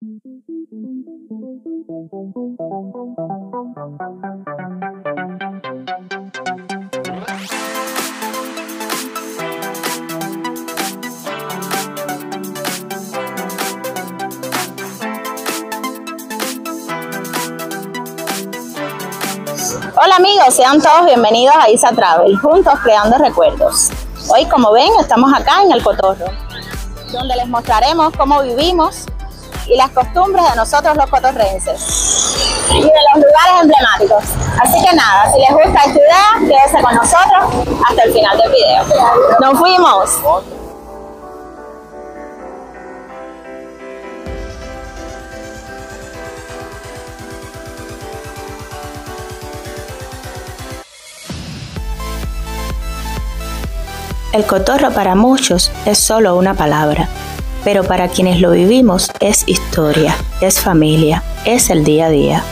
Hola amigos, sean todos bienvenidos a Isa Travel, juntos creando recuerdos. Hoy, como ven, estamos acá en El Cotorro, donde les mostraremos cómo vivimos y las costumbres de nosotros los cotorrenses y de los lugares emblemáticos. Así que nada, si les gusta esta idea, quédense con nosotros hasta el final del video. ¡Nos fuimos! El cotorro para muchos es solo una palabra, pero para quienes lo vivimos es historia, es familia, es el día a día.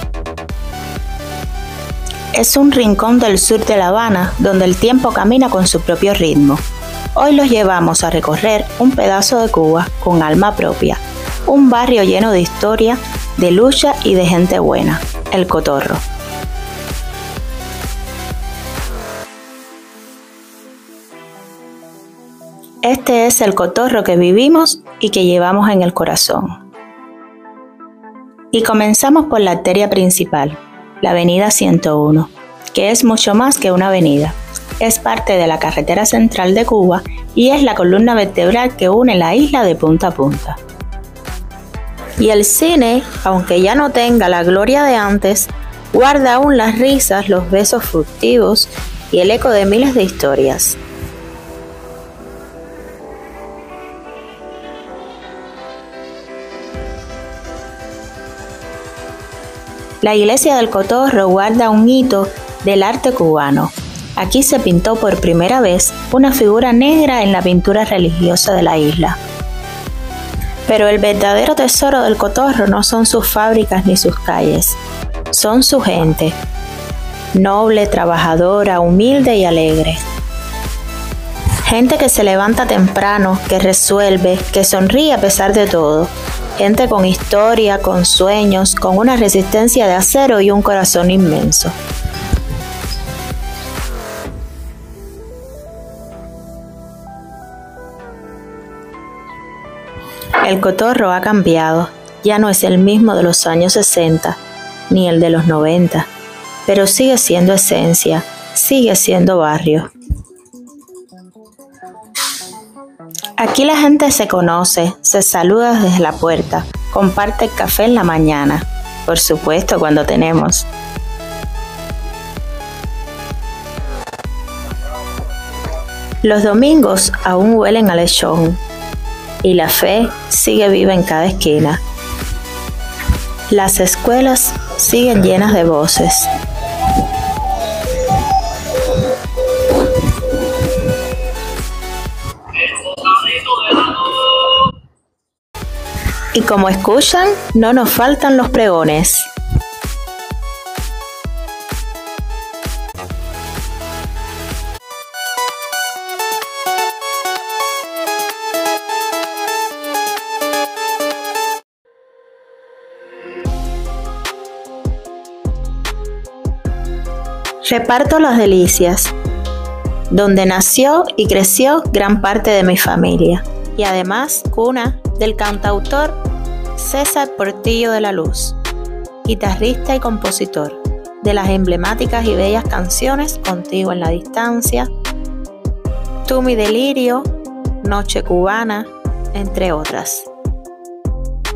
Es un rincón del sur de La Habana donde el tiempo camina con su propio ritmo. Hoy los llevamos a recorrer un pedazo de Cuba con alma propia, un barrio lleno de historia, de lucha y de gente buena, El Cotorro. Este es el cotorro que vivimos y que llevamos en el corazón. Y comenzamos por la arteria principal, la avenida 101, que es mucho más que una avenida. Es parte de la carretera central de Cuba y es la columna vertebral que une la isla de punta a punta. Y el cine, aunque ya no tenga la gloria de antes, guarda aún las risas, los besos furtivos y el eco de miles de historias. La iglesia del Cotorro guarda un hito del arte cubano. Aquí se pintó por primera vez una figura negra en la pintura religiosa de la isla. Pero el verdadero tesoro del Cotorro no son sus fábricas ni sus calles, son su gente, noble, trabajadora, humilde y alegre. Gente que se levanta temprano, que resuelve, que sonríe a pesar de todo. Gente con historia, con sueños, con una resistencia de acero y un corazón inmenso. El Cotorro ha cambiado, ya no es el mismo de los años 60, ni el de los 90, pero sigue siendo esencia, sigue siendo barrio. Aquí la gente se conoce, se saluda desde la puerta, comparte el café en la mañana, por supuesto cuando tenemos. Los domingos aún huelen a lechón y la fe sigue viva en cada esquina. Las escuelas siguen llenas de voces. Y como escuchan, no nos faltan los pregones. Reparto Las Delicias, donde nació y creció gran parte de mi familia, y además cuna del cantautor César Portillo de la Luz, guitarrista y compositor de las emblemáticas y bellas canciones Contigo en la Distancia, Tú mi delirio, Noche Cubana, entre otras.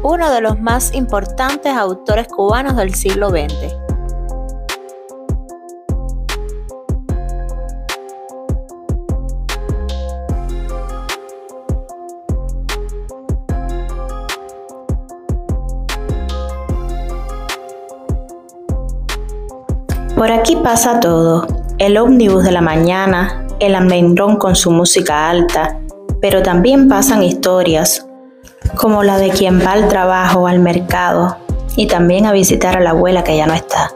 Uno de los más importantes autores cubanos del siglo XX. Por aquí pasa todo, el ómnibus de la mañana, el almendrón con su música alta, pero también pasan historias, como la de quien va al trabajo, al mercado, y también a visitar a la abuela que ya no está.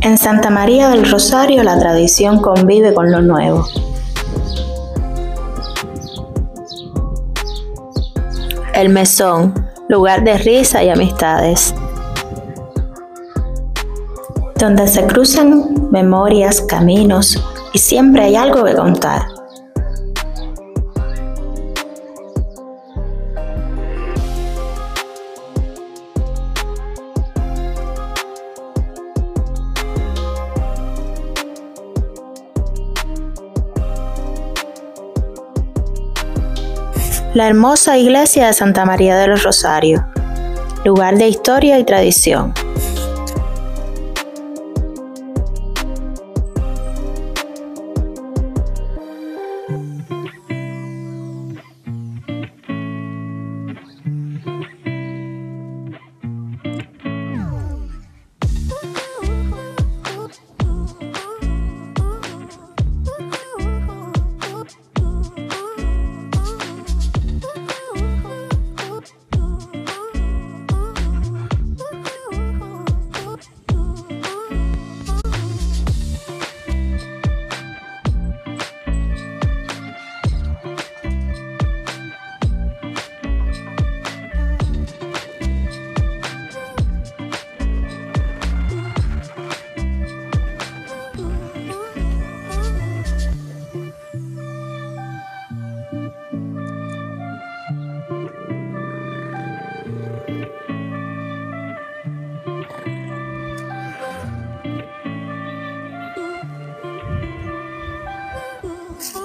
En Santa María del Rosario la tradición convive con lo nuevo. El mesón, lugar de risa y amistades, donde se cruzan memorias, caminos y siempre hay algo que contar. La hermosa iglesia de Santa María del Rosario, lugar de historia y tradición.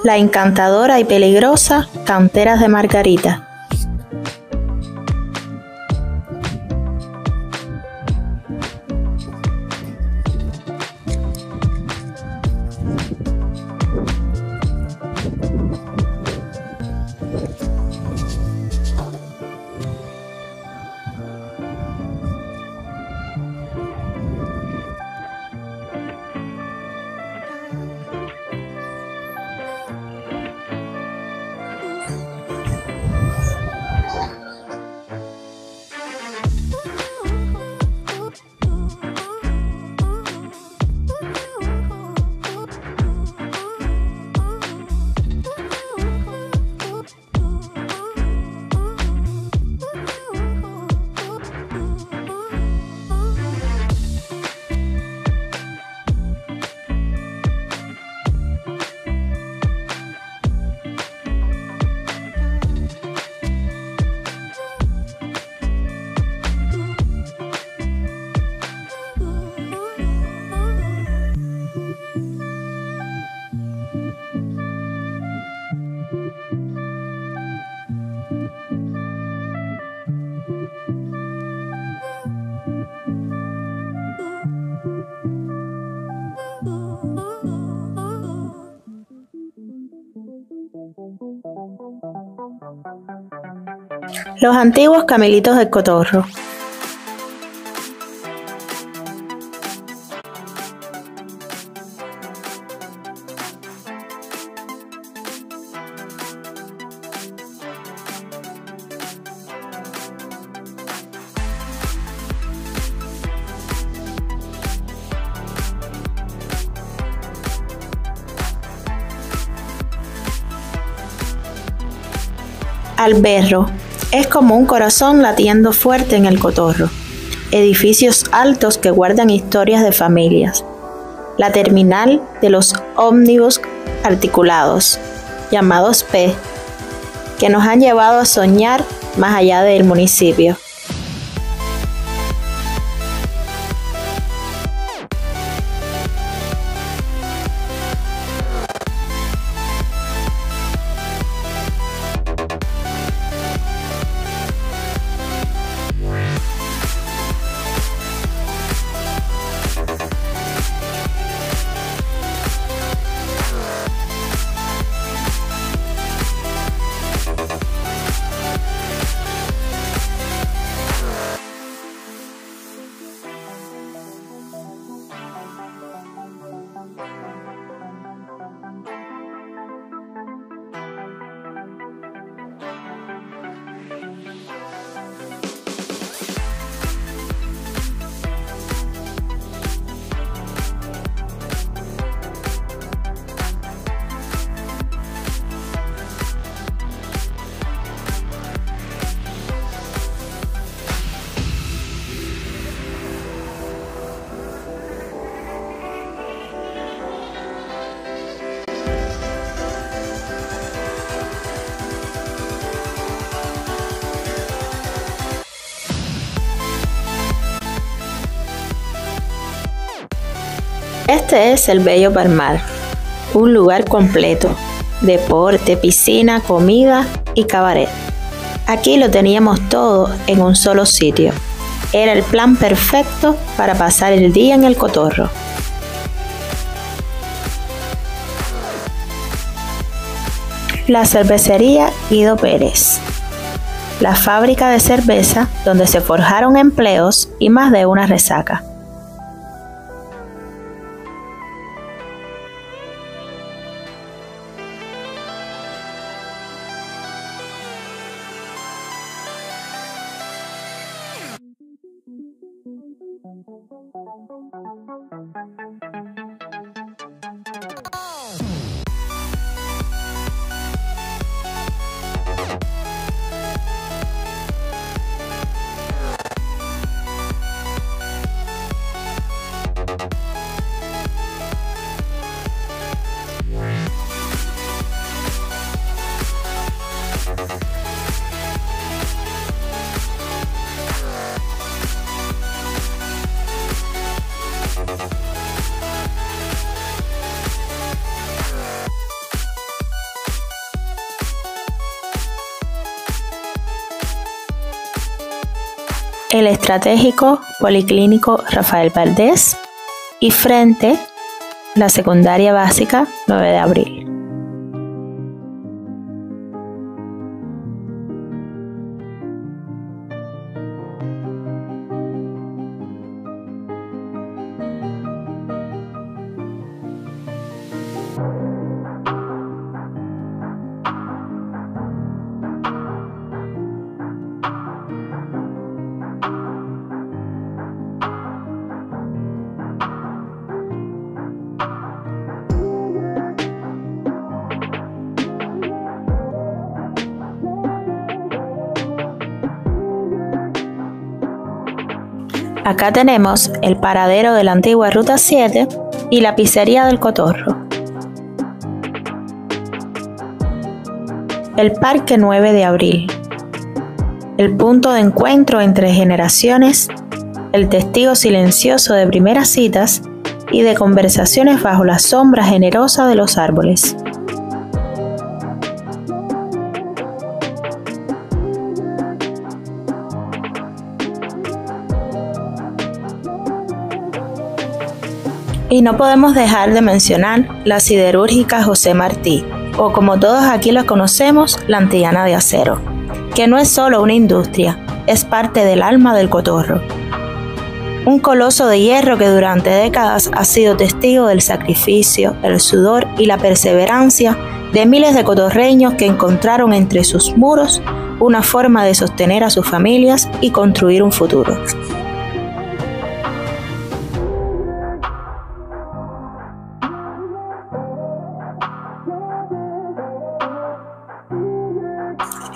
La encantadora y peligrosa Canteras de Margarita. Los antiguos camelitos del Cotorro. Alberro. Es como un corazón latiendo fuerte en el Cotorro. Edificios altos que guardan historias de familias. La terminal de los ómnibus articulados, llamados P, que nos han llevado a soñar más allá del municipio. Este es el Bello Palmar, un lugar completo: deporte, piscina, comida y cabaret. Aquí lo teníamos todo en un solo sitio. Era el plan perfecto para pasar el día en el Cotorro. La cervecería Guido Pérez, la fábrica de cerveza donde se forjaron empleos y más de una resaca. El estratégico Policlínico Rafael Valdés y frente la secundaria básica 9 de abril. Acá tenemos el paradero de la antigua Ruta 7 y la pizzería del Cotorro. El Parque 9 de Abril, el punto de encuentro entre generaciones, el testigo silencioso de primeras citas y de conversaciones bajo la sombra generosa de los árboles. Y no podemos dejar de mencionar la siderúrgica José Martí, o como todos aquí la conocemos, la Antillana de Acero, que no es solo una industria, es parte del alma del Cotorro. Un coloso de hierro que durante décadas ha sido testigo del sacrificio, el sudor y la perseverancia de miles de cotorreños que encontraron entre sus muros una forma de sostener a sus familias y construir un futuro.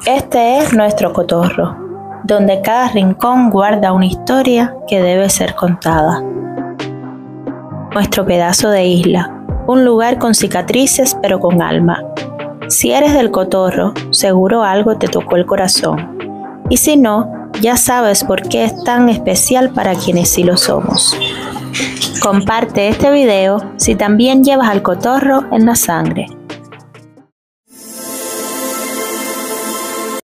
Este es nuestro Cotorro, donde cada rincón guarda una historia que debe ser contada. Nuestro pedazo de isla, un lugar con cicatrices pero con alma. Si eres del Cotorro, seguro algo te tocó el corazón. Y si no, ya sabes por qué es tan especial para quienes sí lo somos. Comparte este video si también llevas al Cotorro en la sangre.